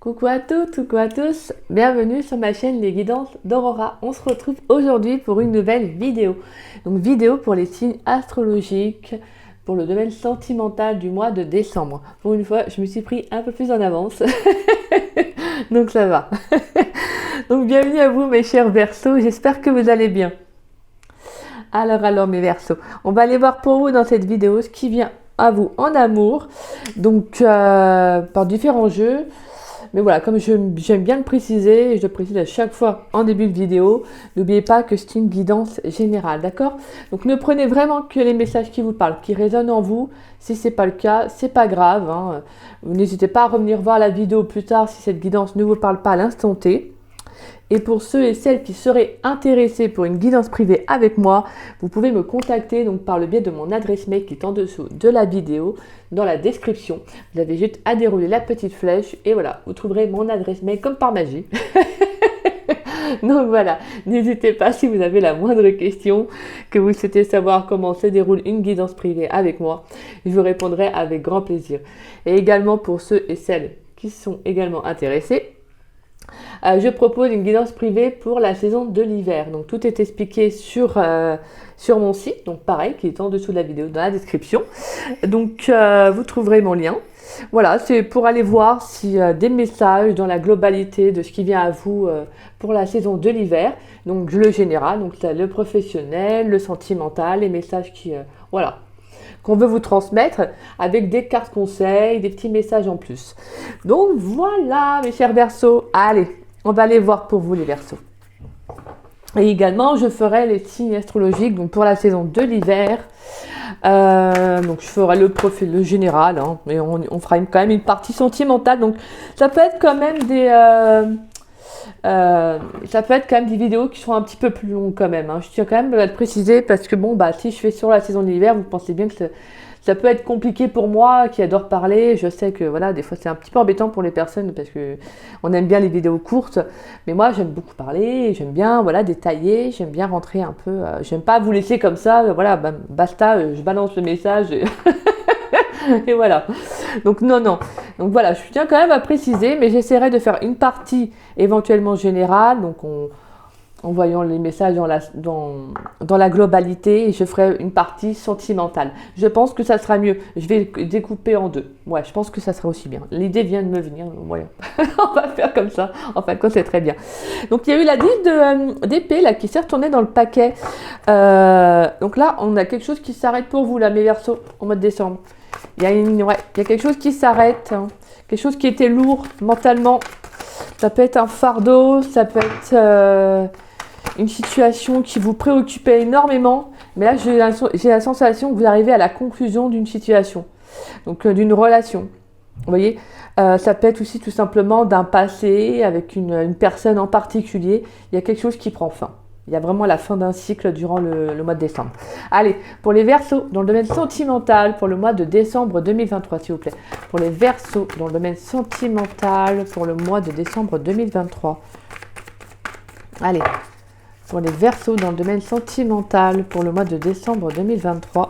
Coucou à toutes, coucou à tous, bienvenue sur ma chaîne Les Guidances d'Aurora. On se retrouve aujourd'hui pour une nouvelle vidéo. Donc vidéo pour les signes astrologiques, pour le domaine sentimental du mois de décembre. Pour une fois, je me suis pris un peu plus en avance, donc ça va. Donc bienvenue à vous mes chers Verseaux, j'espère que vous allez bien. Alors mes Verseaux, on va aller voir pour vous dans cette vidéo ce qui vient à vous en amour, donc par différents jeux. Mais voilà, comme j'aime bien le préciser, et je le précise à chaque fois en début de vidéo, n'oubliez pas que c'est une guidance générale, d'accord? Donc ne prenez vraiment que les messages qui vous parlent, qui résonnent en vous. Si ce n'est pas le cas, c'est pas grave, hein. N'hésitez pas à revenir voir la vidéo plus tard si cette guidance ne vous parle pas à l'instant T. Et pour ceux et celles qui seraient intéressés pour une guidance privée avec moi, vous pouvez me contacter donc par le biais de mon adresse mail qui est en dessous de la vidéo, dans la description. Vous avez juste à dérouler la petite flèche et voilà, vous trouverez mon adresse mail comme par magie. Donc voilà, n'hésitez pas si vous avez la moindre question, que vous souhaitez savoir comment se déroule une guidance privée avec moi, je vous répondrai avec grand plaisir. Et également pour ceux et celles qui sont également intéressés, je propose une guidance privée pour la saison de l'hiver. Donc tout est expliqué sur mon site, donc pareil, qui est en dessous de la vidéo, dans la description. Donc vous trouverez mon lien. Voilà, c'est pour aller voir si des messages dans la globalité de ce qui vient à vous pour la saison de l'hiver. Donc le général, donc le professionnel, le sentimental, les messages qui, voilà, qu'on veut vous transmettre avec des cartes conseils, des petits messages en plus. Donc voilà mes chers Verseaux, allez, on va aller voir pour vous les Verseaux. Et également, je ferai les signes astrologiques donc pour la saison de l'hiver. Donc je ferai le profil, le général, hein, mais on fera quand même une partie sentimentale. Donc ça peut être quand même des vidéos qui sont un petit peu plus longues quand même, hein. Je tiens quand même à le préciser parce que bon, si je fais sur la saison de l'hiver, vous pensez bien que ça peut être compliqué pour moi qui adore parler. Je sais que voilà, des fois c'est un petit peu embêtant pour les personnes parce que on aime bien les vidéos courtes. Mais moi j'aime beaucoup parler, j'aime bien voilà détailler, j'aime bien rentrer un peu. J'aime pas vous laisser comme ça, voilà, basta, je balance le message. Et voilà. Donc non. Donc voilà, je tiens quand même à préciser, mais j'essaierai de faire une partie éventuellement générale, donc en voyant les messages dans la globalité, et je ferai une partie sentimentale. Je pense que ça sera mieux. Je vais découper en deux. Ouais, je pense que ça sera aussi bien. L'idée vient de me venir. Voyons. On va faire comme ça. En fin de compte, c'est très bien. Donc il y a eu la 10 d'épée là qui s'est retournée dans le paquet. Donc là, on a quelque chose qui s'arrête pour vous là, mes Verseaux, en mois de décembre. Il y a quelque chose qui s'arrête, hein. Quelque chose qui était lourd mentalement. Ça peut être un fardeau, ça peut être une situation qui vous préoccupait énormément. Mais là, j'ai la sensation que vous arrivez à la conclusion d'une situation, donc d'une relation. Vous voyez, ça peut être aussi tout simplement d'un passé avec une personne en particulier. Il y a quelque chose qui prend fin. Il y a vraiment la fin d'un cycle durant le mois de décembre. Allez, pour les Verseaux, dans le domaine sentimental, pour le mois de décembre 2023, s'il vous plaît. Pour les Verseaux, dans le domaine sentimental, pour le mois de décembre 2023. Allez, pour les Verseaux, dans le domaine sentimental, pour le mois de décembre 2023.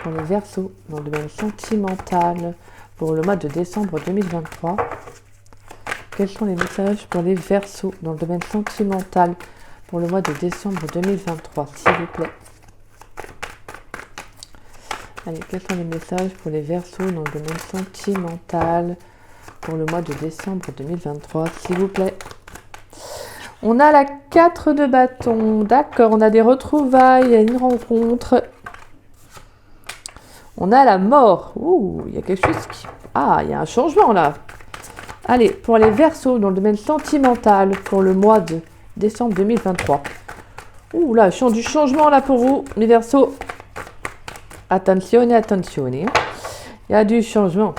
Pour les Verseaux, dans le domaine sentimental, pour le mois de décembre 2023. Quels sont les messages pour les Verseaux dans le domaine sentimental pour le mois de décembre 2023, s'il vous plaît? Allez, quels sont les messages pour les Verseaux dans le domaine sentimental pour le mois de décembre 2023, s'il vous plaît? On a la 4 de bâton, d'accord, on a des retrouvailles, il y a une rencontre. On a la mort, ouh, il y a quelque chose qui... Ah, il y a un changement là. Allez, pour les Verseaux dans le domaine sentimental pour le mois de décembre 2023. Ouh là, du changement là pour vous, les Verseaux. Attenzione. Il y a du changement.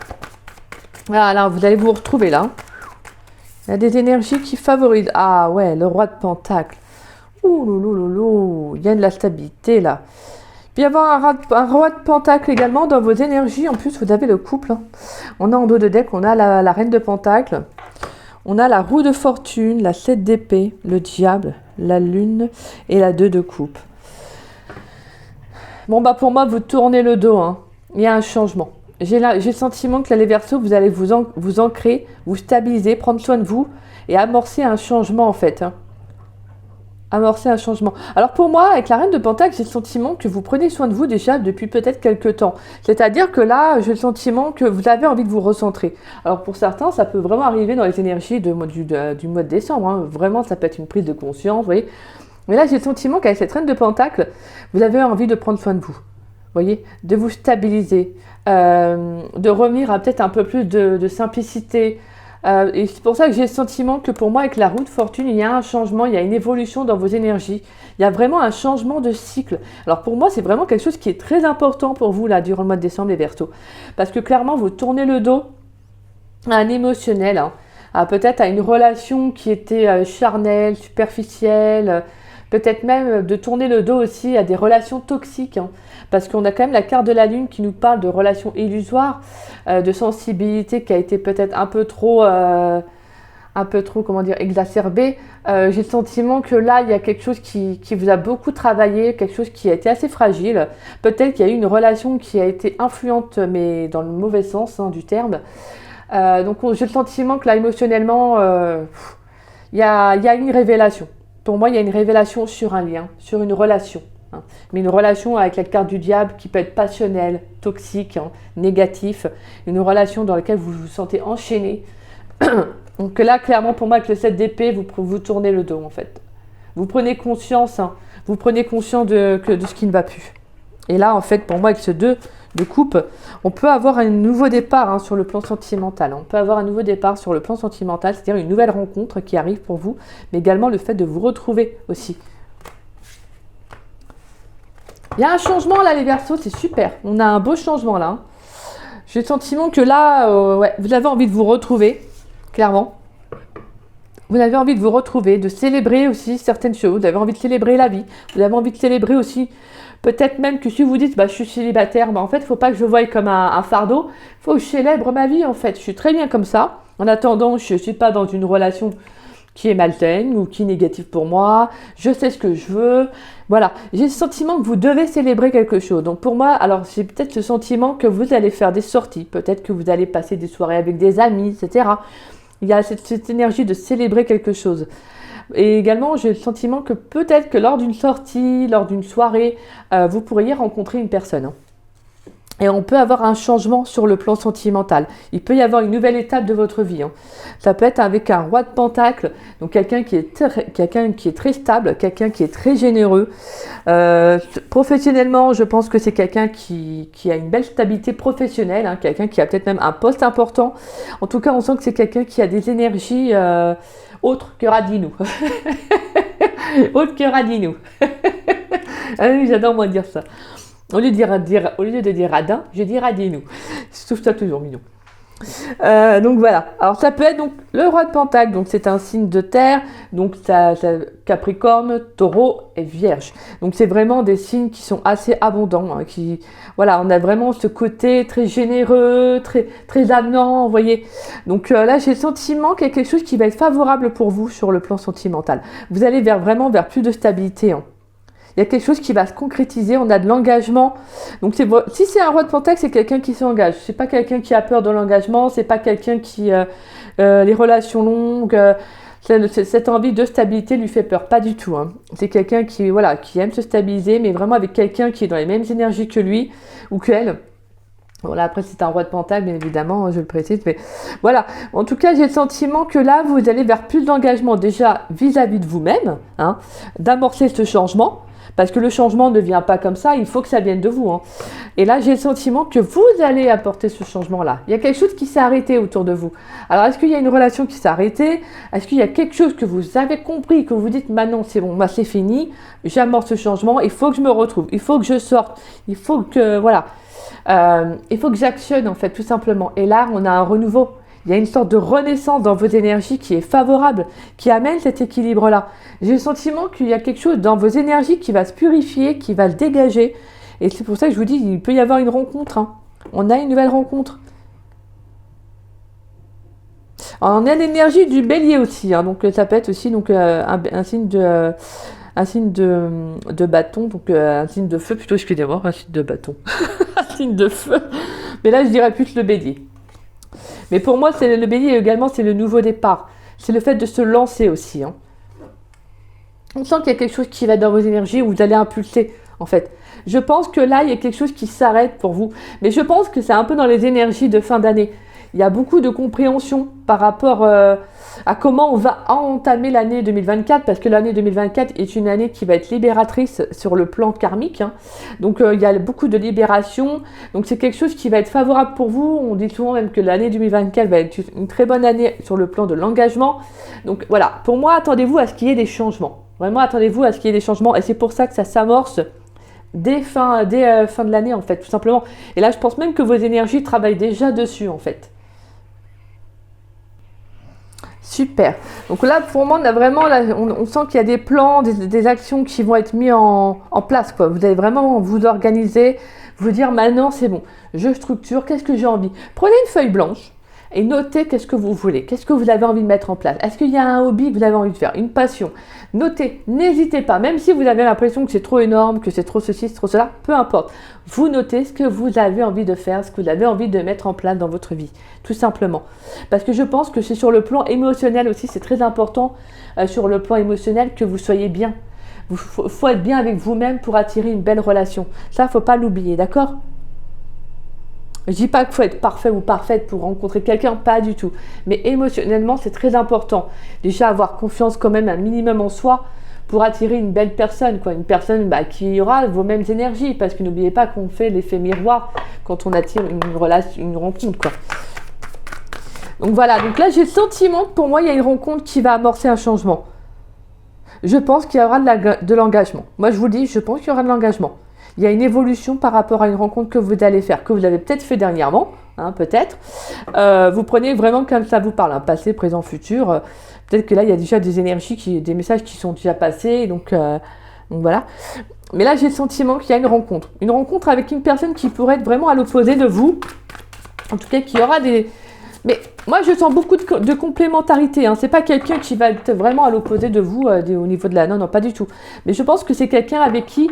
Voilà, vous allez vous retrouver là. Il y a des énergies qui favorisent. Ah ouais, le roi de Pentacle. Ouh loulou, il y a de la stabilité là. Puis il y avoir un roi de Pentacle également dans vos énergies. En plus, vous avez le couple, hein. On a en dos de deck, on a la reine de Pentacle. On a la roue de fortune, la 7 d'épée, le diable, la lune et la 2 de coupe. Bon, pour moi, vous tournez le dos, hein. Il y a un changement. j'ai le sentiment que là, les Verseaux, vous allez vous ancrer, vous stabiliser, prendre soin de vous et amorcer un changement en fait. Hein. Amorcer un changement. Alors pour moi, avec la Reine de Pentacle, j'ai le sentiment que vous prenez soin de vous déjà depuis peut-être quelques temps. C'est-à-dire que là, j'ai le sentiment que vous avez envie de vous recentrer. Alors pour certains, ça peut vraiment arriver dans les énergies du mois de décembre. Hein. Vraiment, ça peut être une prise de conscience, vous voyez. Mais là, j'ai le sentiment qu'avec cette Reine de Pentacle, vous avez envie de prendre soin de vous. Vous voyez, de vous stabiliser, de revenir à peut-être un peu plus de simplicité. Et c'est pour ça que j'ai le sentiment que pour moi, avec la roue de fortune, il y a un changement, il y a une évolution dans vos énergies. Il y a vraiment un changement de cycle. Alors pour moi, c'est vraiment quelque chose qui est très important pour vous, là, durant le mois de décembre, les Verseaux. Parce que clairement, vous tournez le dos à un émotionnel, hein, peut-être à une relation qui était charnelle, superficielle, peut-être même de tourner le dos aussi à des relations toxiques, hein, parce qu'on a quand même la carte de la Lune qui nous parle de relations illusoires, de sensibilité qui a été peut-être un peu trop, comment dire, exacerbée. J'ai le sentiment que là, il y a quelque chose qui vous a beaucoup travaillé, quelque chose qui a été assez fragile. Peut-être qu'il y a eu une relation qui a été influente, mais dans le mauvais sens hein, du terme. Donc j'ai le sentiment que là, émotionnellement, il y a une révélation. Pour moi, il y a une révélation sur un lien, sur une relation. Hein. Mais une relation avec la carte du diable qui peut être passionnelle, toxique, hein, négatif. Une relation dans laquelle vous vous sentez enchaîné. Donc là, clairement, pour moi, avec le 7 d'épée, vous tournez le dos, en fait. Vous prenez conscience, hein, vous prenez conscience de ce qui ne va plus. Et là, en fait, pour moi, avec ce 2 de coupe, on peut avoir un nouveau départ hein, sur le plan sentimental. On peut avoir un nouveau départ sur le plan sentimental, c'est-à-dire une nouvelle rencontre qui arrive pour vous, mais également le fait de vous retrouver aussi. Il y a un changement là, les Verseaux, c'est super. On a un beau changement là. Hein. J'ai le sentiment que là, ouais, vous avez envie de vous retrouver, clairement. Vous avez envie de vous retrouver, de célébrer aussi certaines choses. Vous avez envie de célébrer la vie. Vous avez envie de célébrer aussi, peut-être même que si vous dites, bah, je suis célibataire, bah, en fait, il ne faut pas que je voie comme un fardeau. Il faut que je célèbre ma vie, en fait. Je suis très bien comme ça. En attendant, je ne suis pas dans une relation qui est malsaine ou qui est négative pour moi. Je sais ce que je veux. Voilà. J'ai le sentiment que vous devez célébrer quelque chose. Donc pour moi, alors j'ai peut-être le sentiment que vous allez faire des sorties. Peut-être que vous allez passer des soirées avec des amis, etc. Il y a cette énergie de célébrer quelque chose. Et également, j'ai le sentiment que peut-être que lors d'une sortie, lors d'une soirée, vous pourriez rencontrer une personne. Hein. Et on peut avoir un changement sur le plan sentimental. Il peut y avoir une nouvelle étape de votre vie. Hein. Ça peut être avec un roi de pentacle, donc quelqu'un qui est très stable, quelqu'un qui est très généreux. Professionnellement, je pense que c'est quelqu'un qui a une belle stabilité professionnelle, hein, quelqu'un qui a peut-être même un poste important. En tout cas, on sent que c'est quelqu'un qui a des énergies autres que Radinou. Autres que Radinou. Ah oui, j'adore moi dire ça. Au lieu de dire radin, je dis radinou. Je trouve ça toujours mignon. Donc voilà. Alors ça peut être donc le roi de pentacle, donc c'est un signe de terre, donc ça Capricorne, Taureau et Vierge. Donc c'est vraiment des signes qui sont assez abondants, hein, voilà, on a vraiment ce côté très généreux, très amenant, vous voyez. Donc là j'ai le sentiment qu'il y a quelque chose qui va être favorable pour vous sur le plan sentimental. Vous allez vraiment vers plus de stabilité. Hein. Il y a quelque chose qui va se concrétiser, on a de l'engagement. Donc si c'est un roi de pentacle, c'est quelqu'un qui s'engage. C'est pas quelqu'un qui a peur de l'engagement, c'est pas quelqu'un qui les relations longues, cette envie de stabilité lui fait peur, pas du tout. Hein. C'est quelqu'un qui aime se stabiliser, mais vraiment avec quelqu'un qui est dans les mêmes énergies que lui ou qu'elle. Voilà, après c'est un roi de pentacle, bien évidemment, je le précise, mais voilà. En tout cas, j'ai le sentiment que là, vous allez vers plus d'engagement déjà vis-à-vis de vous-même, hein, d'amorcer ce changement. Parce que le changement ne vient pas comme ça, il faut que ça vienne de vous. Hein. Et là, j'ai le sentiment que vous allez apporter ce changement-là. Il y a quelque chose qui s'est arrêté autour de vous. Alors, est-ce qu'il y a une relation qui s'est arrêtée? Est-ce qu'il y a quelque chose que vous avez compris, que vous dites, maintenant c'est bon, bah, c'est fini, j'amorce ce changement, il faut que je me retrouve, il faut que je sorte, il faut que, voilà, il faut que j'actionne, en fait, tout simplement. Et là, on a un renouveau. Il y a une sorte de renaissance dans vos énergies qui est favorable, qui amène cet équilibre-là. J'ai le sentiment qu'il y a quelque chose dans vos énergies qui va se purifier, qui va se dégager. Et c'est pour ça que je vous dis, il peut y avoir une rencontre. Hein. On a une nouvelle rencontre. Alors, on a l'énergie du bélier aussi. Hein. Donc ça peut être aussi donc, un signe de bâton, donc un signe de feu plutôt, excusez-moi, un signe de bâton. Un signe de feu. Mais là, je dirais plus le bélier. Mais pour moi, c'est le bélier également, c'est le nouveau départ. C'est le fait de se lancer aussi. Hein. On sent qu'il y a quelque chose qui va dans vos énergies, où vous allez impulser, en fait. Je pense que là, il y a quelque chose qui s'arrête pour vous. Mais je pense que c'est un peu dans les énergies de fin d'année. Il y a beaucoup de compréhension par rapport à comment on va entamer l'année 2024, parce que l'année 2024 est une année qui va être libératrice sur le plan karmique. Hein. Donc, il y a beaucoup de libération. Donc, c'est quelque chose qui va être favorable pour vous. On dit souvent même que l'année 2024 va être une très bonne année sur le plan de l'engagement. Donc, voilà. Pour moi, attendez-vous à ce qu'il y ait des changements. Vraiment, attendez-vous à ce qu'il y ait des changements. Et c'est pour ça que ça s'amorce dès fin de l'année, en fait, tout simplement. Et là, je pense même que vos énergies travaillent déjà dessus, en fait. Super. Donc là, pour moi, on a vraiment, là, on sent qu'il y a des plans, des actions qui vont être mis en place, quoi. Vous allez vraiment vous organiser, vous dire maintenant, c'est bon, je structure, qu'est-ce que j'ai envie. Prenez une feuille blanche et notez qu'est-ce que vous voulez, qu'est-ce que vous avez envie de mettre en place. Est-ce qu'il y a un hobby que vous avez envie de faire, une passion? Notez, n'hésitez pas, même si vous avez l'impression que c'est trop énorme, que c'est trop ceci, c'est trop cela, peu importe. Vous notez ce que vous avez envie de faire, ce que vous avez envie de mettre en place dans votre vie, tout simplement. Parce que je pense que c'est sur le plan émotionnel aussi, c'est très important sur le plan émotionnel que vous soyez bien. Il faut être bien avec vous-même pour attirer une belle relation. Ça, il ne faut pas l'oublier, d'accord ? Je ne dis pas qu'il faut être parfait ou parfaite pour rencontrer quelqu'un, pas du tout. Mais émotionnellement, c'est très important. Déjà, avoir confiance quand même un minimum en soi pour attirer une belle personne, quoi. Une personne qui aura vos mêmes énergies. Parce que n'oubliez pas qu'on fait l'effet miroir quand on attire une relation, une rencontre, quoi. Donc voilà, donc là j'ai le sentiment que pour moi il y a une rencontre qui va amorcer un changement. Je pense qu'il y aura de l'engagement. Moi je vous dis, je pense qu'il y aura de l'engagement. Il y a une évolution par rapport à une rencontre que vous allez faire, que vous avez peut-être fait dernièrement, hein, peut-être. Vous prenez vraiment comme ça vous parle, hein, passé, présent, futur. Peut-être que là il y a déjà des énergies, des messages qui sont déjà passés, donc voilà. Mais là j'ai le sentiment qu'il y a une rencontre avec une personne qui pourrait être vraiment à l'opposé de vous. En tout cas qui aura des... Mais moi, je sens beaucoup de complémentarité. Hein. C'est pas quelqu'un qui va être vraiment à l'opposé de vous au niveau de la... Non, pas du tout. Mais je pense que c'est quelqu'un avec qui...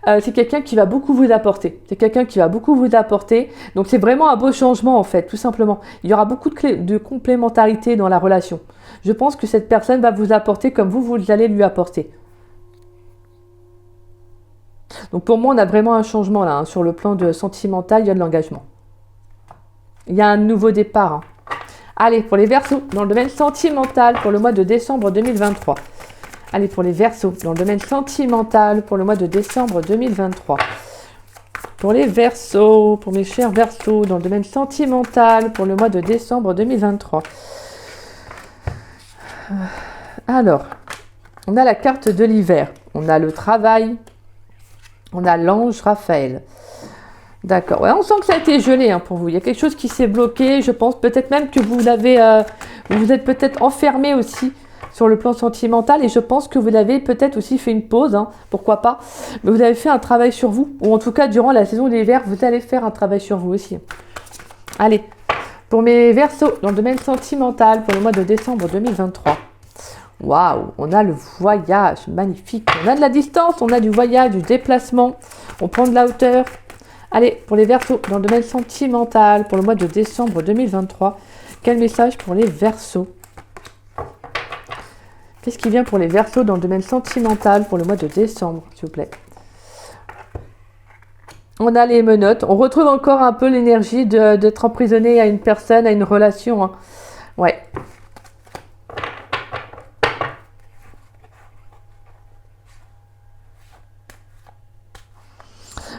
c'est quelqu'un qui va beaucoup vous apporter. C'est quelqu'un qui va beaucoup vous apporter. Donc, c'est vraiment un beau changement, en fait, tout simplement. Il y aura beaucoup de complémentarité dans la relation. Je pense que cette personne va vous apporter comme vous allez lui apporter. Donc, pour moi, on a vraiment un changement, là. Hein. Sur le plan sentimental, il y a de l'engagement. Il y a un nouveau départ. Hein. Allez, pour les Verseaux, dans le domaine sentimental, pour le mois de décembre 2023. Allez, pour les Verseaux, dans le domaine sentimental, pour le mois de décembre 2023. Pour les Verseaux, pour mes chers Verseaux, dans le domaine sentimental, pour le mois de décembre 2023. Alors, on a la carte de l'hiver, on a le travail, on a l'ange Raphaël. D'accord. Ouais, on sent que ça a été gelé pour vous. Il y a quelque chose qui s'est bloqué. Je pense peut-être même que vous êtes peut-être enfermé aussi sur le plan sentimental. Et je pense que vous avez peut-être aussi fait une pause. Pourquoi pas. Mais vous avez fait un travail sur vous. Ou en tout cas, durant la saison d'hiver, vous allez faire un travail sur vous aussi. Allez. Pour mes Verseaux, dans le domaine sentimental, pour le mois de décembre 2023. Waouh, on a le voyage. Magnifique. On a de la distance, on a du voyage, du déplacement. On prend de la hauteur. Allez, pour les Verseaux, dans le domaine sentimental, pour le mois de décembre 2023, quel message pour les Verseaux? Qu'est-ce qui vient pour les Verseaux dans le domaine sentimental pour le mois de décembre, s'il vous plaît? On a les menottes. On retrouve encore un peu l'énergie d'être emprisonné à une personne, à une relation. Hein. Ouais.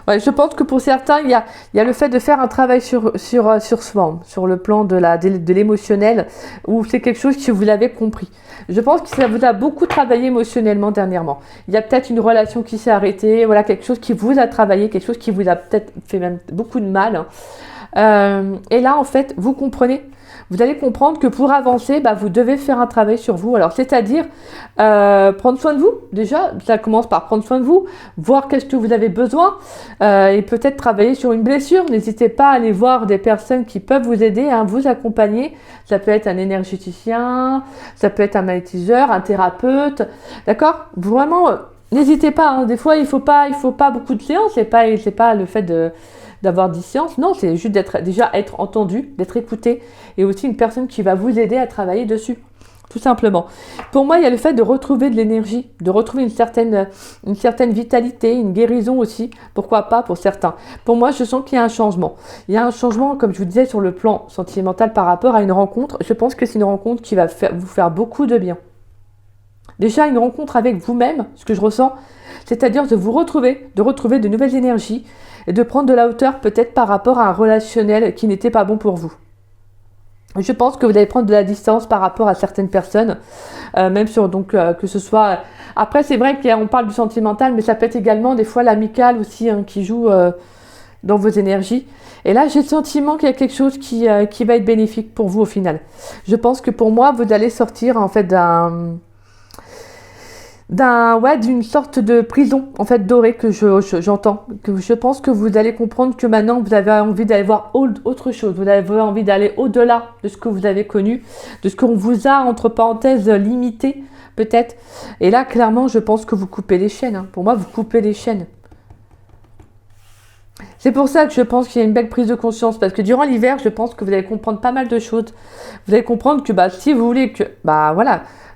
Ouais, je pense que pour certains, il y a le fait de faire un travail sur soi, sur le plan de l'émotionnel, où c'est quelque chose que vous l'avez compris. Je pense que ça vous a beaucoup travaillé émotionnellement dernièrement. Il y a peut-être une relation qui s'est arrêtée, voilà, quelque chose qui vous a travaillé, quelque chose qui vous a peut-être fait même beaucoup de mal. Et là, en fait, vous comprenez. Vous allez comprendre que pour avancer, vous devez faire un travail sur vous. Alors, c'est-à-dire prendre soin de vous. Déjà, ça commence par prendre soin de vous, voir qu'est-ce que vous avez besoin et peut-être travailler sur une blessure. N'hésitez pas à aller voir des personnes qui peuvent vous aider, vous accompagner. Ça peut être un énergéticien, ça peut être un magnétiseur, un thérapeute. D'accord ? Vraiment, n'hésitez pas. Des fois, il faut pas beaucoup de séances. C'est pas le fait d'avoir distance. Non, c'est juste déjà être entendu, d'être écouté, et aussi une personne qui va vous aider à travailler dessus, tout simplement. Pour moi, il y a le fait de retrouver de l'énergie, de retrouver une certaine vitalité, une guérison aussi, pourquoi pas pour certains. Pour moi, je sens qu'il y a un changement. Il y a un changement, comme je vous disais, sur le plan sentimental par rapport à une rencontre. Je pense que c'est une rencontre qui va vous faire beaucoup de bien. Déjà, une rencontre avec vous-même, ce que je ressens, c'est-à-dire de vous retrouver, de nouvelles énergies et de prendre de la hauteur peut-être par rapport à un relationnel qui n'était pas bon pour vous. Je pense que vous allez prendre de la distance par rapport à certaines personnes, même sur que ce soit. Après, c'est vrai qu'on parle du sentimental, mais ça peut être également des fois l'amical aussi qui joue dans vos énergies. Et là, j'ai le sentiment qu'il y a quelque chose qui va être bénéfique pour vous au final. Je pense que pour moi, vous allez sortir en fait d'une sorte de prison en fait dorée que j'entends, que je pense que vous allez comprendre que maintenant vous avez envie d'aller voir autre chose, vous avez envie d'aller au-delà de ce que vous avez connu, de ce qu'on vous a entre parenthèses limité peut-être, et là clairement je pense que vous coupez les chaînes, pour moi vous coupez les chaînes. C'est pour ça que je pense qu'il y a une belle prise de conscience, parce que durant l'hiver je pense que vous allez comprendre pas mal de choses, vous allez comprendre que si vous voulez que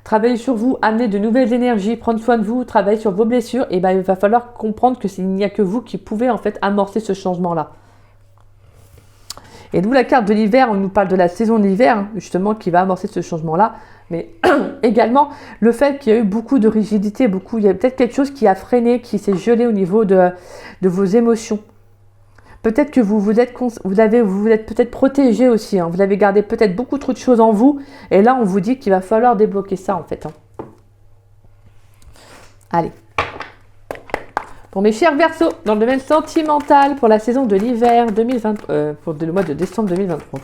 travailler sur vous, amener de nouvelles énergies, prendre soin de vous, travailler sur vos blessures, et il va falloir comprendre que il n'y a que vous qui pouvez en fait amorcer ce changement-là. Et d'où la carte de l'hiver, on nous parle de la saison de l'hiver, justement, qui va amorcer ce changement-là, mais également le fait qu'il y a eu beaucoup de rigidité, il y a peut-être quelque chose qui a freiné, qui s'est gelé au niveau de vos émotions. Peut-être que vous êtes peut-être protégé aussi, vous avez gardé peut-être beaucoup trop de choses en vous, et là on vous dit qu'il va falloir débloquer ça en fait. Allez. Pour mes chers Verseaux, dans le domaine sentimental, pour la saison de l'hiver 2020, pour le mois de décembre 2023.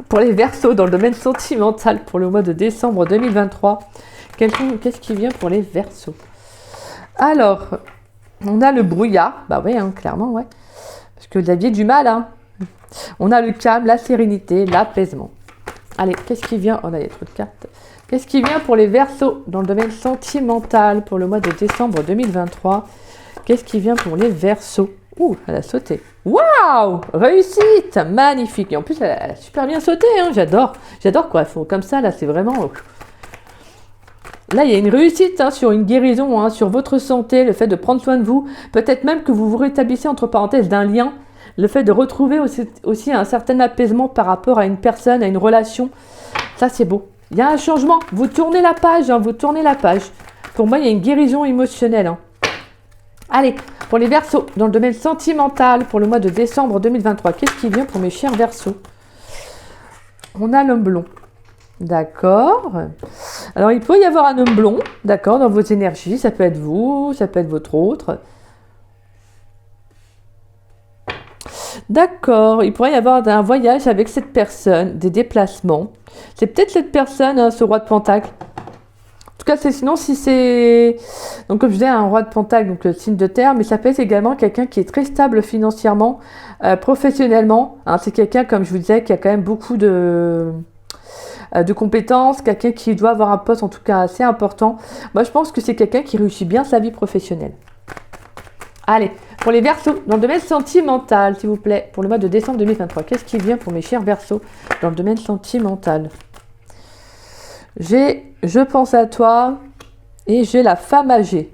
Pour les Verseaux, dans le domaine sentimental, pour le mois de décembre 2023, qu'est-ce qui vient pour les Verseaux? Alors, on a le brouillard, oui, clairement, ouais. Parce que vous aviez du mal, On a le calme, la sérénité, l'apaisement. Allez, qu'est-ce qui vient? On a trop de cartes. Qu'est-ce qui vient pour les Verseaux dans le domaine sentimental pour le mois de décembre 2023? Qu'est-ce qui vient pour les Verseaux? Ouh, elle a sauté. Waouh! Réussite! Magnifique! Et en plus, elle a super bien sauté, j'adore. J'adore quoi. Comme ça, là, c'est vraiment... Là, il y a une réussite sur une guérison, sur votre santé, le fait de prendre soin de vous. Peut-être même que vous vous rétablissez, entre parenthèses, d'un lien. Le fait de retrouver aussi un certain apaisement par rapport à une personne, à une relation. Ça, c'est beau. Il y a un changement. Vous tournez la page, vous tournez la page. Pour moi, il y a une guérison émotionnelle. Allez, pour les Verseaux, dans le domaine sentimental, pour le mois de décembre 2023, qu'est-ce qui vient pour mes chers Verseaux? On a l'homme blond. D'accord. Alors, il peut y avoir un homme blond, d'accord, dans vos énergies. Ça peut être vous, ça peut être votre autre. D'accord. Il pourrait y avoir un voyage avec cette personne, des déplacements. C'est peut-être cette personne, ce roi de Pentacle. En tout cas, sinon, si c'est... Donc, comme je disais, un roi de Pentacle, donc le signe de terre, mais ça peut être également quelqu'un qui est très stable financièrement, professionnellement. C'est quelqu'un, comme je vous disais, qui a quand même beaucoup de compétences, quelqu'un qui doit avoir un poste en tout cas assez important. Moi, je pense que c'est quelqu'un qui réussit bien sa vie professionnelle. Allez, pour les Verseaux, dans le domaine sentimental, s'il vous plaît, pour le mois de décembre 2023, qu'est-ce qui vient pour mes chers Verseaux dans le domaine sentimental? J'ai Je pense à toi et j'ai la femme âgée.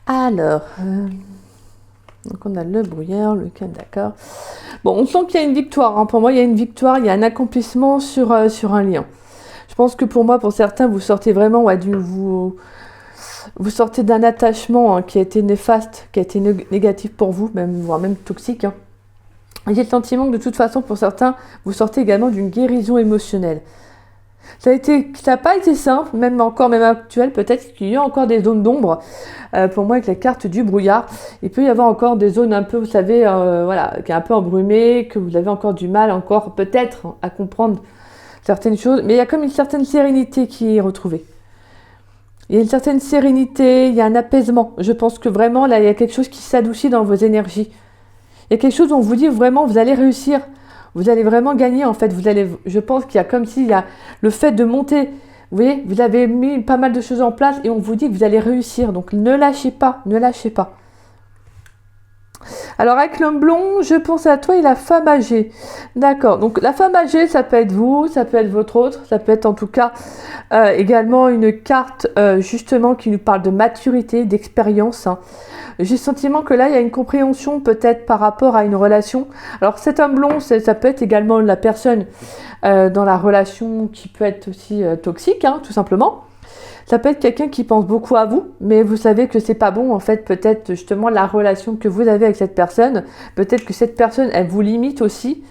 Alors, donc on a le brouillard, le calme, d'accord. Bon, on sent qu'il y a une victoire. Pour moi, il y a une victoire, il y a un accomplissement sur un lien. Je pense que pour moi, pour certains, vous sortez vraiment vous sortez d'un attachement qui a été néfaste, qui a été négatif pour vous, voire même toxique. J'ai le sentiment que de toute façon, pour certains, vous sortez également d'une guérison émotionnelle. Ça n'a pas été simple, même actuel, peut-être qu'il y a encore des zones d'ombre. Pour moi, avec la carte du brouillard, il peut y avoir encore des zones un peu, vous savez, qui est un peu embrumées, que vous avez encore du mal, encore peut-être, à comprendre certaines choses. Mais il y a comme une certaine sérénité qui est retrouvée. Il y a une certaine sérénité, il y a un apaisement. Je pense que vraiment, là, il y a quelque chose qui s'adoucit dans vos énergies. Il y a quelque chose où on vous dit vraiment, vous allez réussir. Vous allez vraiment gagner, en fait. Je pense qu'il y a comme s'il y a le fait de monter Vous voyez, vous avez mis pas mal de choses en place et on vous dit que vous allez réussir. Donc ne lâchez pas, ne lâchez pas. Alors avec l'homme blond, je pense à toi et la femme âgée. D'accord, donc la femme âgée, ça peut être vous, ça peut être votre autre, ça peut être en tout cas également une carte justement qui nous parle de maturité, d'expérience. Hein. J'ai le sentiment que là, il y a une compréhension peut-être par rapport à une relation. Alors cet homme blond, ça peut être également la personne dans la relation qui peut être aussi toxique, hein, tout simplement. Ça peut être quelqu'un qui pense beaucoup à vous, mais vous savez que c'est pas bon, en fait, peut-être justement la relation que vous avez avec cette personne, peut-être que cette personne, elle vous limite aussi.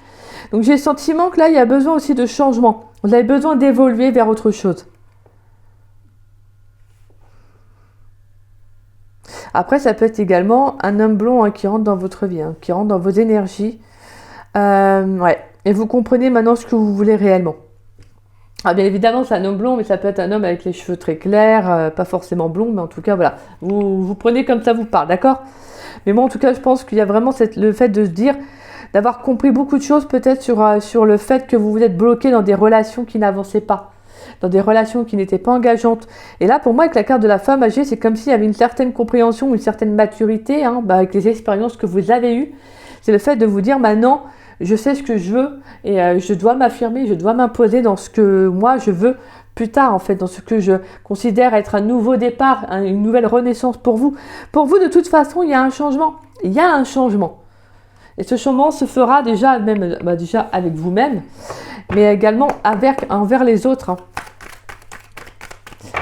Donc j'ai le sentiment que là, il y a besoin aussi de changement. Vous avez besoin d'évoluer vers autre chose. Après, ça peut être également un homme blond hein, qui rentre dans votre vie, hein, qui rentre dans vos énergies. Ouais. Et vous comprenez maintenant ce que vous voulez réellement. Ah, bien évidemment, c'est un homme blond, mais ça peut être un homme avec les cheveux très clairs, pas forcément blond, mais en tout cas, voilà. Vous prenez comme ça vous parle, d'accord? Mais moi, en tout cas, je pense qu'il y a vraiment le fait de se dire, d'avoir compris beaucoup de choses peut-être sur le fait que vous vous êtes bloqué dans des relations qui n'avançaient pas, dans des relations qui n'étaient pas engageantes. Et là, pour moi, avec la carte de la femme âgée, c'est comme s'il y avait une certaine compréhension, une certaine maturité, hein, avec les expériences que vous avez eues. C'est le fait de vous dire, maintenant, je sais ce que je veux et je dois m'affirmer, je dois m'imposer dans ce que moi je veux plus tard en fait, dans ce que je considère être un nouveau départ, une nouvelle renaissance pour vous. Pour vous, de toute façon, il y a un changement. Il y a un changement. Et ce changement se fera déjà, même, déjà avec vous-même, mais également envers les autres. Hein.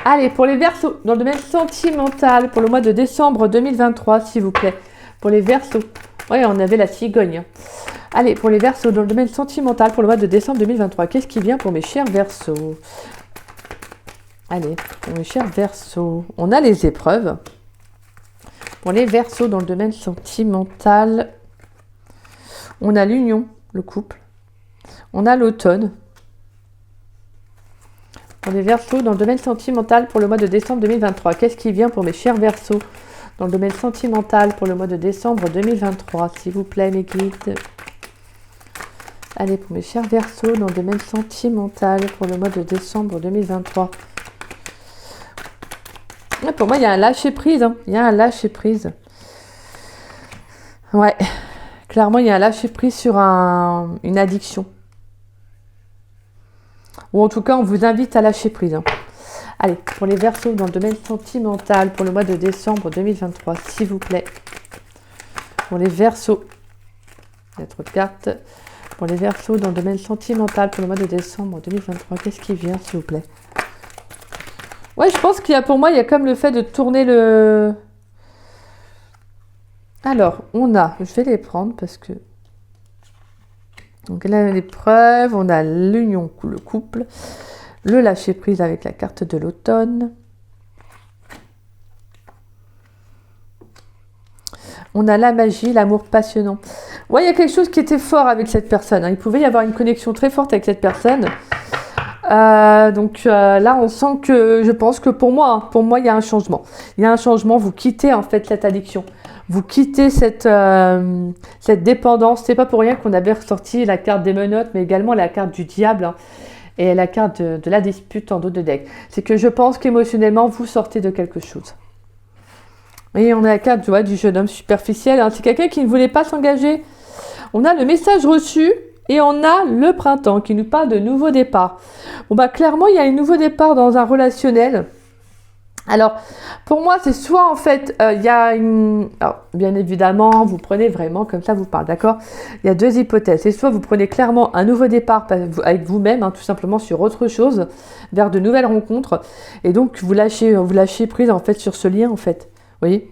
Allez, pour les Verseaux, dans le domaine sentimental, pour le mois de décembre 2023, s'il vous plaît. Pour les Verseaux. Oui, on avait la cigogne. Allez, pour les Verseaux, dans le domaine sentimental, pour le mois de décembre 2023, qu'est-ce qui vient pour mes chers Verseaux? Allez, pour mes chers Verseaux, on a les épreuves. Pour les Verseaux, dans le domaine sentimental, on a l'union, le couple. On a l'automne. Pour les Verseaux, dans le domaine sentimental, pour le mois de décembre 2023, qu'est-ce qui vient pour mes chers Verseaux? Dans le domaine sentimental, pour le mois de décembre 2023, s'il vous plaît, mes guides. Allez, pour mes chers Verseaux, dans le domaine sentimental, pour le mois de décembre 2023. Ouais, pour moi, il y a un lâcher-prise. Hein. Il y a un lâcher-prise. Ouais. Clairement, il y a un lâcher-prise sur une addiction. Ou en tout cas, on vous invite à lâcher-prise. Hein. Allez, pour les Verseaux, dans le domaine sentimental, pour le mois de décembre 2023, s'il vous plaît. Pour les Verseaux, notre carte... Pour les Verseaux, dans le domaine sentimental, pour le mois de décembre 2023, qu'est-ce qui vient, s'il vous plaît? Ouais, je pense qu'il y a pour moi, il y a comme le fait de tourner le... Alors, je vais les prendre parce que... Donc là, l'épreuve, on a l'union, le couple, le lâcher-prise avec la carte de l'automne. On a la magie, l'amour passionnant. Ouais, il y a quelque chose qui était fort avec cette personne. Hein. Il pouvait y avoir une connexion très forte avec cette personne. Donc là, on sent que, je pense que pour moi, il y a un changement. Il y a un changement. Vous quittez en fait cette addiction. Vous quittez cette dépendance. C'est pas pour rien qu'on avait ressorti la carte des menottes, mais également la carte du diable hein, et la carte de la dispute en dos de deck. C'est que je pense qu'émotionnellement, vous sortez de quelque chose. Et on a la carte du jeune homme superficiel. Hein. C'est quelqu'un qui ne voulait pas s'engager. On a le message reçu et on a le printemps qui nous parle de nouveau départ. Bon bah clairement, il y a un nouveau départ dans un relationnel. Alors, pour moi, c'est soit en fait, il y a une... Alors, bien évidemment, vous prenez vraiment comme ça, vous parle, d'accord? Il y a deux hypothèses. C'est soit vous prenez clairement un nouveau départ avec vous-même, hein, tout simplement sur autre chose, vers de nouvelles rencontres. Et donc, vous lâchez prise en fait sur ce lien en fait. Vous voyez?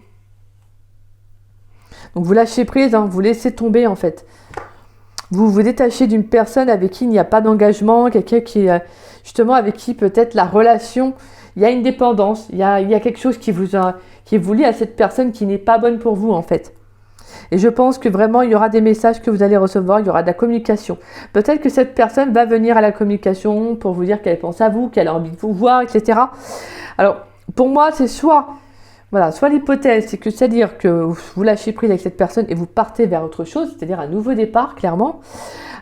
Donc vous lâchez prise, hein, vous laissez tomber en fait. Vous vous détachez d'une personne avec qui il n'y a pas d'engagement, quelqu'un qui justement avec qui peut-être la relation, il y a une dépendance, il y a quelque chose qui vous lie à cette personne qui n'est pas bonne pour vous en fait. Et je pense que vraiment il y aura des messages que vous allez recevoir, il y aura de la communication. Peut-être que cette personne va venir à la communication pour vous dire qu'elle pense à vous, qu'elle a envie de vous voir, etc. Alors pour moi c'est soit l'hypothèse, c'est-à-dire que vous lâchez prise avec cette personne et vous partez vers autre chose, c'est-à-dire un nouveau départ, clairement.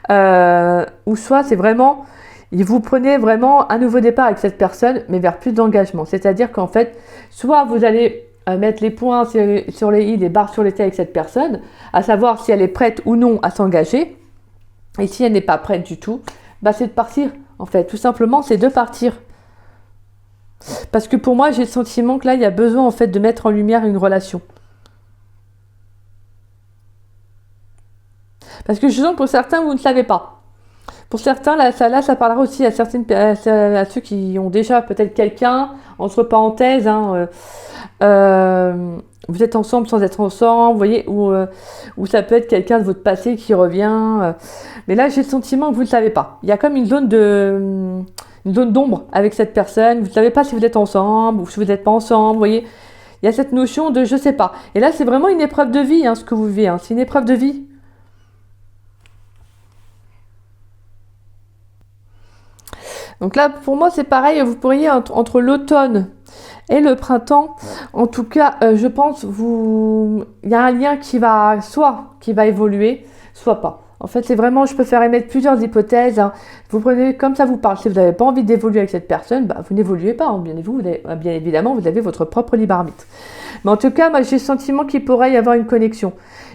Ou soit c'est vraiment, Et vous prenez vraiment un nouveau départ avec cette personne, mais vers plus d'engagement. C'est-à-dire qu'en fait, soit vous allez mettre les points sur les i, des barres sur les t avec cette personne, à savoir si elle est prête ou non à s'engager. Et si elle n'est pas prête du tout, bah c'est de partir. En fait, tout simplement, c'est de partir. Parce que pour moi, j'ai le sentiment que là, il y a besoin en fait de mettre en lumière une relation. Parce que je sens que pour certains, vous ne savez pas. Pour certains, là, ça parlera aussi à ceux qui ont déjà peut-être quelqu'un, entre parenthèses, hein, vous êtes ensemble sans être ensemble, vous voyez, ou ça peut être quelqu'un de votre passé qui revient. Mais là, j'ai le sentiment que vous ne le savez pas. Il y a comme une zone d'ombre avec cette personne. Vous ne savez pas si vous êtes ensemble ou si vous n'êtes pas ensemble, vous voyez. Il y a cette notion de je sais pas. Et là, c'est vraiment une épreuve de vie, hein, ce que vous vivez. Hein. C'est une épreuve de vie. Donc là, pour moi, c'est pareil. Vous pourriez, entre l'automne et le printemps, en tout cas, je pense, il y a un lien qui va évoluer, soit pas. En fait, c'est vraiment, je peux faire émettre plusieurs hypothèses. Hein. Vous prenez comme ça vous parle. Si vous n'avez pas envie d'évoluer avec cette personne, bah, vous n'évoluez pas. Hein. Bien évidemment, vous avez votre propre libre arbitre. Mais en tout cas, moi, j'ai le sentiment qu'il pourrait y avoir une connexion,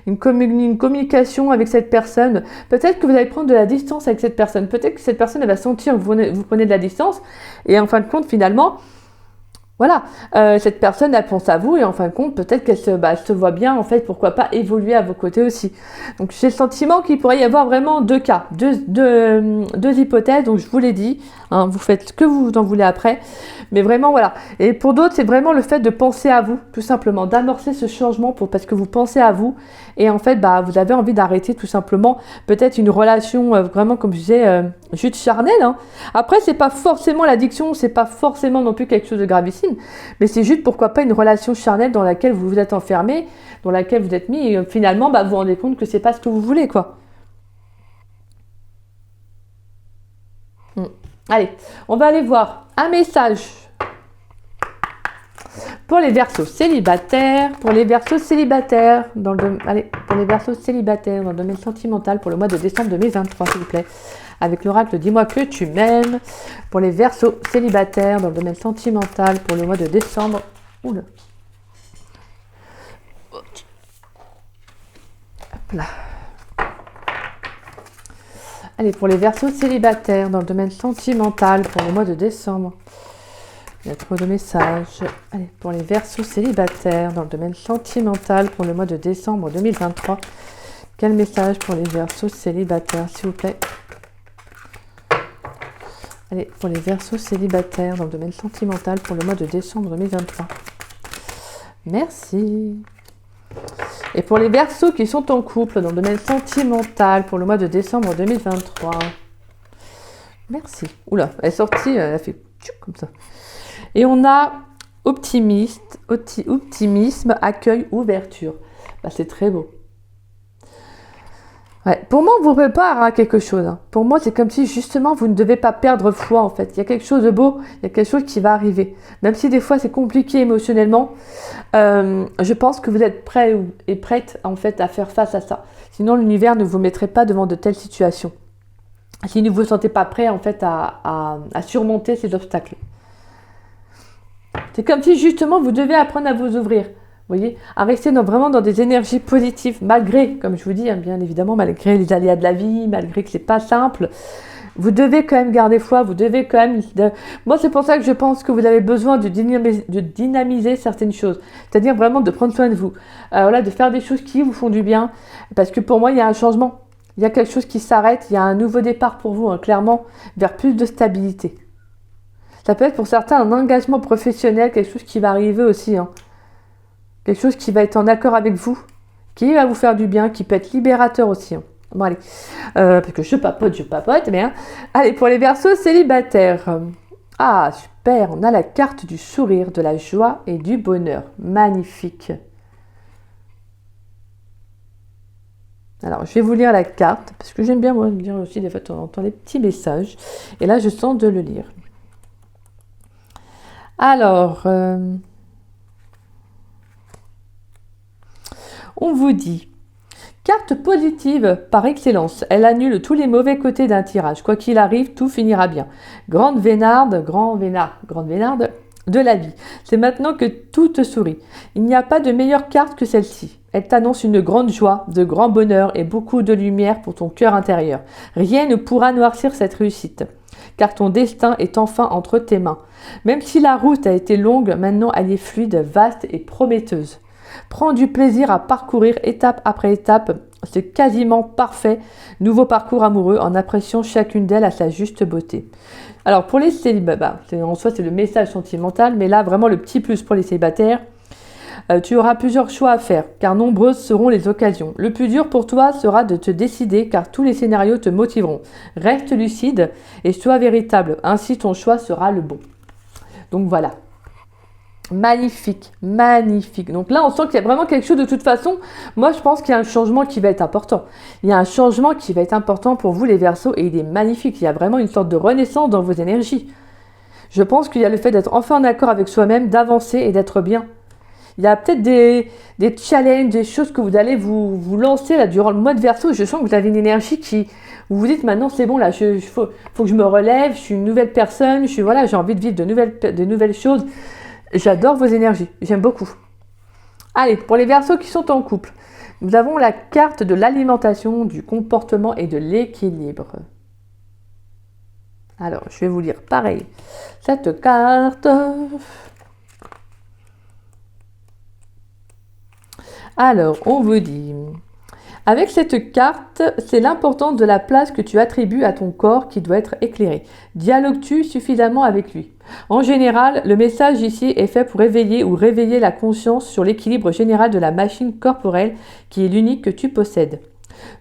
une communication avec cette personne. Peut-être que vous allez prendre de la distance avec cette personne. Peut-être que cette personne, elle va sentir que vous prenez de la distance. Et en fin de compte, finalement, voilà, cette personne, elle pense à vous et en fin de compte, peut-être qu'elle se voit bien, en fait, pourquoi pas évoluer à vos côtés aussi. Donc, j'ai le sentiment qu'il pourrait y avoir vraiment deux cas, deux hypothèses, donc je vous l'ai dit, hein, vous faites ce que vous en voulez après, mais vraiment, voilà. Et pour d'autres, c'est vraiment le fait de penser à vous, tout simplement, d'amorcer ce changement parce que vous pensez à vous et en fait, bah, vous avez envie d'arrêter tout simplement peut-être une relation vraiment, comme je disais, juste charnelle. Hein. Après, c'est pas forcément l'addiction, c'est pas forcément non plus quelque chose de gravissime. Mais c'est juste, pourquoi pas, une relation charnelle dans laquelle vous vous êtes enfermé, dans laquelle vous êtes mis, et finalement, bah, vous vous rendez compte que c'est pas ce que vous voulez, quoi. Allez, on va aller voir un message pour les Verseaux célibataires, pour les Verseaux célibataires dans le domaine sentimental pour le mois de décembre 2023, s'il vous plaît. Avec l'oracle Dis-moi que tu m'aimes. Pour les Verseaux célibataires dans le domaine sentimental pour le mois de décembre. Oula. Hop là. Allez, pour les Verseaux célibataires dans le domaine sentimental pour le mois de décembre. Il y a trop de messages. Allez, pour les Verseaux célibataires dans le domaine sentimental pour le mois de décembre 2023. Quel message pour les Verseaux célibataires, s'il vous plaît? Allez, pour les Verseaux célibataires dans le domaine sentimental pour le mois de décembre 2023. Merci. Et pour les Verseaux qui sont en couple dans le domaine sentimental pour le mois de décembre 2023. Merci. Oula, elle est sortie, elle a fait comme ça. Et on a optimisme, accueil, ouverture. Bah, c'est très beau. Ouais. Pour moi, on vous prépare à quelque chose. Hein. Pour moi, c'est comme si justement vous ne devez pas perdre foi en fait. Il y a quelque chose de beau, il y a quelque chose qui va arriver. Même si des fois c'est compliqué émotionnellement, je pense que vous êtes prêts et prête en fait à faire face à ça. Sinon, l'univers ne vous mettrait pas devant de telles situations. Si vous ne vous sentez pas prêt en fait à surmonter ces obstacles. C'est comme si justement vous devez apprendre à vous ouvrir, vous voyez, à rester vraiment dans des énergies positives, malgré, comme je vous dis, hein, bien évidemment, malgré les aléas de la vie, malgré que c'est pas simple, vous devez quand même garder foi, vous devez quand même... Moi, c'est pour ça que je pense que vous avez besoin de dynamiser certaines choses, c'est-à-dire vraiment de prendre soin de vous, voilà, de faire des choses qui vous font du bien, parce que pour moi, il y a un changement, il y a quelque chose qui s'arrête, il y a un nouveau départ pour vous, hein, clairement, vers plus de stabilité. Ça peut être pour certains un engagement professionnel, quelque chose qui va arriver aussi. Hein. Quelque chose qui va être en accord avec vous, qui va vous faire du bien, qui peut être libérateur aussi. Hein. Bon, allez. Parce que je papote, mais... Hein. Allez, pour les Verseaux célibataires. Ah, super, on a la carte du sourire, de la joie et du bonheur. Magnifique. Alors, je vais vous lire la carte, parce que j'aime bien, moi, lire aussi, des fois, on entend des petits messages. Et là, je sens de le lire. Alors, on vous dit Carte positive par excellence. Elle annule tous les mauvais côtés d'un tirage. Quoi qu'il arrive, tout finira bien. Grande vénarde de la vie. C'est maintenant que tout te sourit. Il n'y a pas de meilleure carte que celle-ci. Elle t'annonce une grande joie, de grand bonheur et beaucoup de lumière pour ton cœur intérieur. Rien ne pourra noircir cette réussite, car ton destin est enfin entre tes mains. Même si la route a été longue, maintenant elle est fluide, vaste et prometteuse. Prends du plaisir à parcourir étape après étape ce quasiment parfait nouveau parcours amoureux en appréciant chacune d'elles à sa juste beauté. Alors pour les célibataires, en soi c'est le message sentimental, mais là vraiment le petit plus pour les célibataires, tu auras plusieurs choix à faire, car nombreuses seront les occasions. Le plus dur pour toi sera de te décider, car tous les scénarios te motiveront. Reste lucide et sois véritable, ainsi ton choix sera le bon. Donc voilà. Magnifique, magnifique. Donc là, on sent qu'il y a vraiment quelque chose de toute façon. Moi, je pense qu'il y a un changement qui va être important. Il y a un changement qui va être important pour vous, les Verseaux, et il est magnifique. Il y a vraiment une sorte de renaissance dans vos énergies. Je pense qu'il y a le fait d'être enfin en accord avec soi-même, d'avancer et d'être bien. Il y a peut-être des challenges, des choses que vous allez vous lancer là durant le mois de Verseau. Je sens que vous avez une énergie qui vous vous dites maintenant c'est bon là, faut que je me relève, je suis une nouvelle personne, j'ai envie de vivre de nouvelles choses. J'adore vos énergies, j'aime beaucoup. Allez, pour les Verseaux qui sont en couple, nous avons la carte de l'alimentation, du comportement et de l'équilibre. Alors, je vais vous lire pareil cette carte. Alors, on vous dit, avec cette carte, c'est l'importance de la place que tu attribues à ton corps qui doit être éclairé. Dialogues-tu suffisamment avec lui? En général, le message ici est fait pour éveiller ou réveiller la conscience sur l'équilibre général de la machine corporelle qui est l'unique que tu possèdes.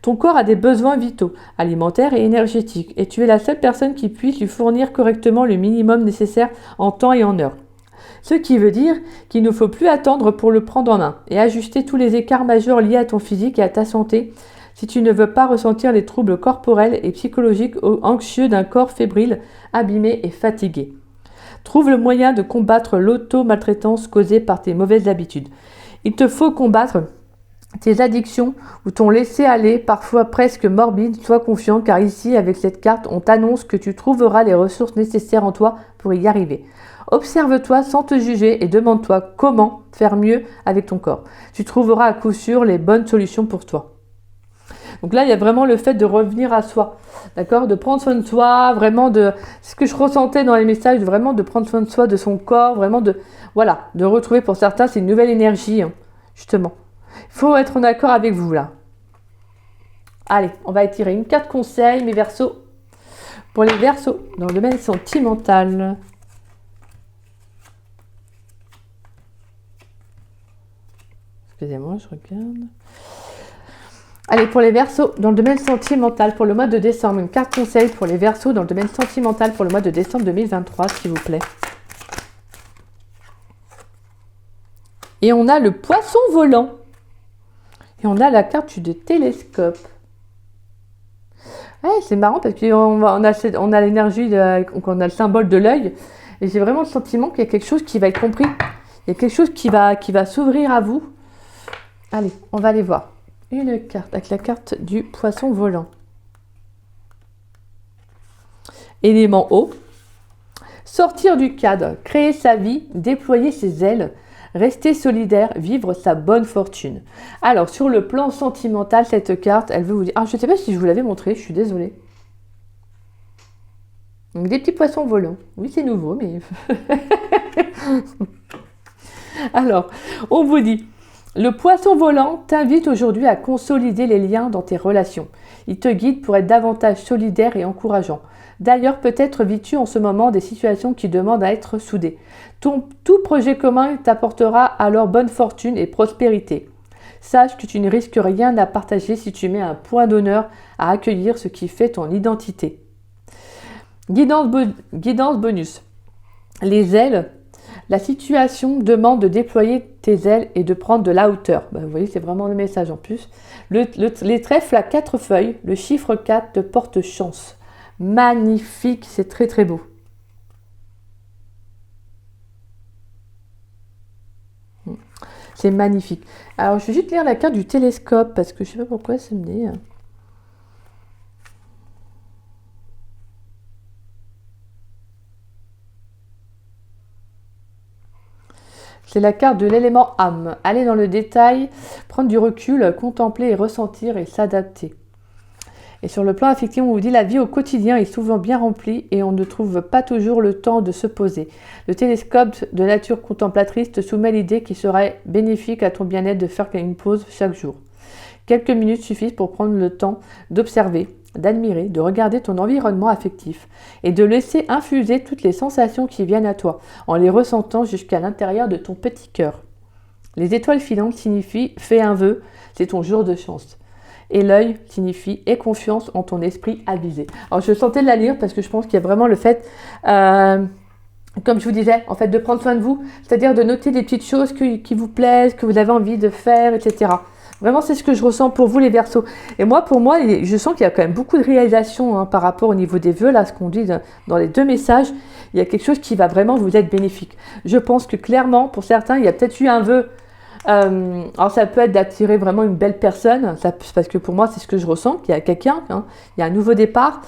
Ton corps a des besoins vitaux, alimentaires et énergétiques, et tu es la seule personne qui puisse lui fournir correctement le minimum nécessaire en temps et en heure. Ce qui veut dire qu'il ne faut plus attendre pour le prendre en main et ajuster tous les écarts majeurs liés à ton physique et à ta santé si tu ne veux pas ressentir les troubles corporels et psychologiques anxieux d'un corps fébrile, abîmé et fatigué. Trouve le moyen de combattre l'auto-maltraitance causée par tes mauvaises habitudes. Il te faut combattre tes addictions ou ton laisser-aller, parfois presque morbide. Sois confiant car ici, avec cette carte, on t'annonce que tu trouveras les ressources nécessaires en toi pour y arriver. Observe-toi sans te juger et demande-toi comment faire mieux avec ton corps. Tu trouveras à coup sûr les bonnes solutions pour toi. Donc là, il y a vraiment le fait de revenir à soi, d'accord, de prendre soin de soi, vraiment de ce que je ressentais dans les messages, vraiment de prendre soin de soi, de son corps, vraiment de retrouver pour certains, c'est une nouvelle énergie, hein, justement. Il faut être en accord avec vous là. Allez, on va étirer une carte conseil, mes Verseaux. Pour les Verseaux, dans le domaine sentimental. Excusez-moi, je regarde. Allez, pour les Verseaux, dans le domaine sentimental, pour le mois de décembre, une carte conseil pour les Verseaux dans le domaine sentimental pour le mois de décembre 2023, s'il vous plaît. Et on a le poisson volant. Et on a la carte du télescope. Ouais, c'est marrant parce qu'on a l'énergie, on a le symbole de l'œil. Et j'ai vraiment le sentiment qu'il y a quelque chose qui va être compris. Il y a quelque chose qui va s'ouvrir à vous. Allez, on va aller voir. Une carte avec la carte du poisson volant. Élément eau. Sortir du cadre, créer sa vie, déployer ses ailes, rester solidaire, vivre sa bonne fortune. Alors, sur le plan sentimental, cette carte, elle veut vous dire... Ah, je ne sais pas si je vous l'avais montré, je suis désolée. Donc, des petits poissons volants. Oui, c'est nouveau, mais... Alors, on vous dit... Le poisson volant t'invite aujourd'hui à consolider les liens dans tes relations. Il te guide pour être davantage solidaire et encourageant. D'ailleurs, peut-être vis-tu en ce moment des situations qui demandent à être soudées. Tout projet commun t'apportera alors bonne fortune et prospérité. Sache que tu ne risques rien à partager si tu mets un point d'honneur à accueillir ce qui fait ton identité. Guidance bonus. Les ailes. La situation demande de déployer tes ailes et de prendre de la hauteur. Ben, vous voyez, c'est vraiment le message en plus. Les trèfles à 4 feuilles, le chiffre 4 te porte chance. Magnifique, c'est très très beau. C'est magnifique. Alors, je vais juste lire la carte du télescope parce que je sais pas pourquoi ça me dit. C'est la carte de l'élément âme. Aller dans le détail, prendre du recul, contempler et ressentir et s'adapter. Et sur le plan affectif, on vous dit la vie au quotidien est souvent bien remplie et on ne trouve pas toujours le temps de se poser. Le télescope de nature contemplatrice te soumet l'idée qu'il serait bénéfique à ton bien-être de faire une pause chaque jour. Quelques minutes suffisent pour prendre le temps d'observer, d'admirer, de regarder ton environnement affectif et de laisser infuser toutes les sensations qui viennent à toi en les ressentant jusqu'à l'intérieur de ton petit cœur. Les étoiles filantes signifient « fais un vœu », c'est ton jour de chance. Et l'œil signifie « aie confiance en ton esprit avisé ». Alors je sentais de la lire parce que je pense qu'il y a vraiment le fait, comme je vous disais, en fait, de prendre soin de vous, c'est-à-dire de noter des petites choses qui vous plaisent, que vous avez envie de faire, etc. Vraiment, c'est ce que je ressens pour vous les Verseaux. Et moi, pour moi, je sens qu'il y a quand même beaucoup de réalisations par rapport au niveau des vœux, là, ce qu'on dit dans les 2 messages. Il y a quelque chose qui va vraiment vous être bénéfique. Je pense que clairement, pour certains, il y a peut-être eu un vœu. Alors ça peut être d'attirer vraiment une belle personne, parce que pour moi c'est ce que je ressens, qu'il y a quelqu'un, il y a un nouveau départ,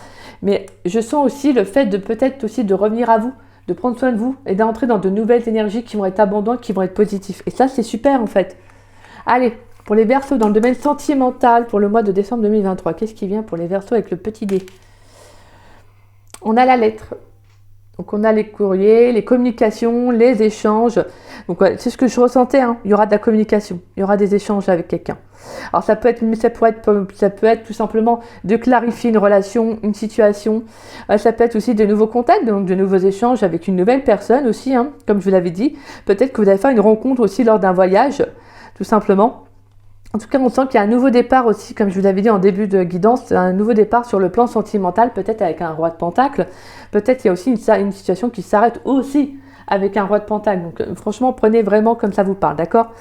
mais je sens aussi le fait de peut-être aussi de revenir à vous, de prendre soin de vous et d'entrer dans de nouvelles énergies qui vont être abondantes, qui vont être positives. Et ça c'est super en fait. Allez, pour les Verseaux dans le domaine sentimental pour le mois de décembre 2023, qu'est-ce qui vient pour les Verseaux avec le petit dé? On a la lettre. Donc on a les courriers, les communications, les échanges. Donc ouais, c'est ce que je ressentais, il y aura de la communication, il y aura des échanges avec quelqu'un. Alors ça peut être tout simplement de clarifier une relation, une situation. Ça peut être aussi de nouveaux contacts, donc de nouveaux échanges avec une nouvelle personne aussi, comme je vous l'avais dit. Peut-être que vous allez faire une rencontre aussi lors d'un voyage, tout simplement. En tout cas, on sent qu'il y a un nouveau départ aussi, comme je vous l'avais dit en début de guidance, un nouveau départ sur le plan sentimental, peut-être avec un roi de Pentacle. Peut-être qu'il y a aussi une situation qui s'arrête aussi avec un roi de Pentacle. Donc franchement, prenez vraiment comme ça vous parle, d'accord?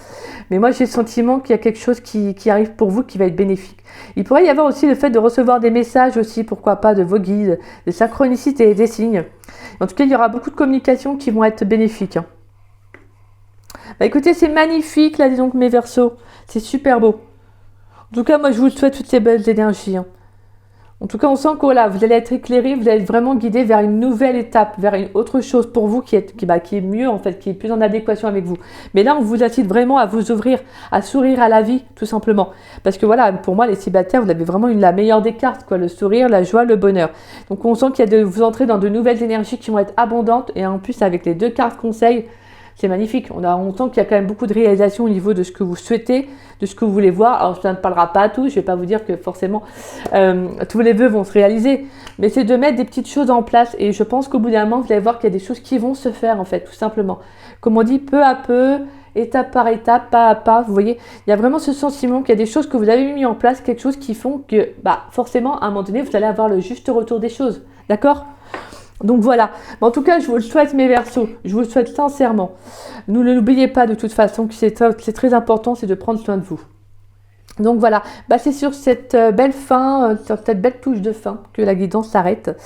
Mais moi, j'ai le sentiment qu'il y a quelque chose qui arrive pour vous qui va être bénéfique. Il pourrait y avoir aussi le fait de recevoir des messages aussi, pourquoi pas, de vos guides, des synchronicités, des signes. En tout cas, il y aura beaucoup de communications qui vont être bénéfiques. Bah écoutez, c'est magnifique là, dis donc mes Verseaux. C'est super beau. En tout cas, moi, je vous souhaite toutes ces belles énergies. En tout cas, on sent que voilà, vous allez être éclairé, vous allez être vraiment guidé vers une nouvelle étape, vers une autre chose pour vous qui est mieux, en fait, qui est plus en adéquation avec vous. Mais là, on vous incite vraiment à vous ouvrir, à sourire à la vie, tout simplement. Parce que voilà, pour moi, les célibataires, vous avez vraiment la meilleure des cartes, quoi, le sourire, la joie, le bonheur. Donc, on sent qu'il y a vous entrez dans de nouvelles énergies qui vont être abondantes. Et en plus, avec les 2 cartes conseils, c'est magnifique. On sent qu'il y a quand même beaucoup de réalisations au niveau de ce que vous souhaitez, de ce que vous voulez voir. Alors, ça ne parlera pas à tous. Je ne vais pas vous dire que forcément, tous les vœux vont se réaliser. Mais c'est de mettre des petites choses en place. Et je pense qu'au bout d'un moment, vous allez voir qu'il y a des choses qui vont se faire, en fait, tout simplement. Comme on dit, peu à peu, étape par étape, pas à pas. Vous voyez, il y a vraiment ce sentiment qu'il y a des choses que vous avez mis en place, quelque chose qui font que, forcément, à un moment donné, vous allez avoir le juste retour des choses. D'accord ? Donc voilà, mais en tout cas, je vous le souhaite mes Verseaux, je vous le souhaite sincèrement. Ne l'oubliez pas de toute façon que c'est très important, c'est de prendre soin de vous. Donc voilà, c'est sur cette belle fin, sur cette belle touche de fin que la guidance s'arrête.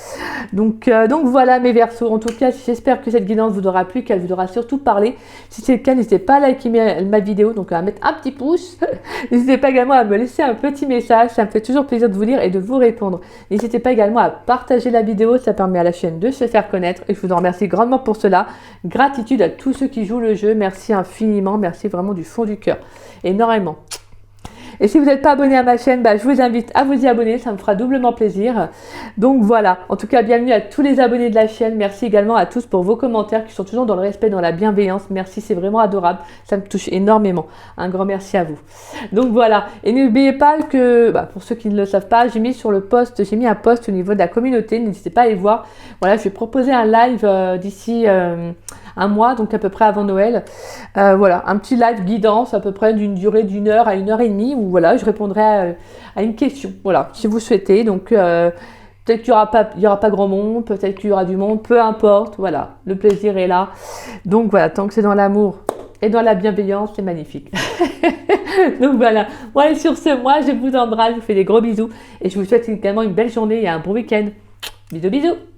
Donc voilà mes Verseaux, en tout cas j'espère que cette guidance vous aura plu, qu'elle vous aura surtout parlé. Si c'est le cas, n'hésitez pas à liker ma vidéo, donc à mettre un petit pouce. N'hésitez pas également à me laisser un petit message, ça me fait toujours plaisir de vous lire et de vous répondre. N'hésitez pas également à partager la vidéo, ça permet à la chaîne de se faire connaître et je vous en remercie grandement pour cela. Gratitude à tous ceux qui jouent le jeu, merci infiniment, merci vraiment du fond du cœur, énormément. Et si vous n'êtes pas abonné à ma chaîne, je vous invite à vous y abonner, ça me fera doublement plaisir. Donc voilà, en tout cas, bienvenue à tous les abonnés de la chaîne. Merci également à tous pour vos commentaires qui sont toujours dans le respect, dans la bienveillance. Merci, c'est vraiment adorable, ça me touche énormément. Un grand merci à vous. Donc voilà, et n'oubliez pas que, pour ceux qui ne le savent pas, j'ai mis un post au niveau de la communauté, n'hésitez pas à aller voir. Voilà, je vais proposer un live d'ici un mois, donc à peu près avant Noël. Voilà, un petit live guidance à peu près d'une durée d'1 heure à 1h30 où voilà, je répondrai à une question, voilà, si vous souhaitez. Donc peut-être qu'il y aura pas grand monde, peut-être qu'il y aura du monde, peu importe, voilà, le plaisir est là. Donc voilà, tant que c'est dans l'amour et dans la bienveillance, c'est magnifique. Donc voilà, et sur ce, moi je vous embrasse, je vous fais des gros bisous et je vous souhaite également une belle journée et un bon week-end. Bisous bisous.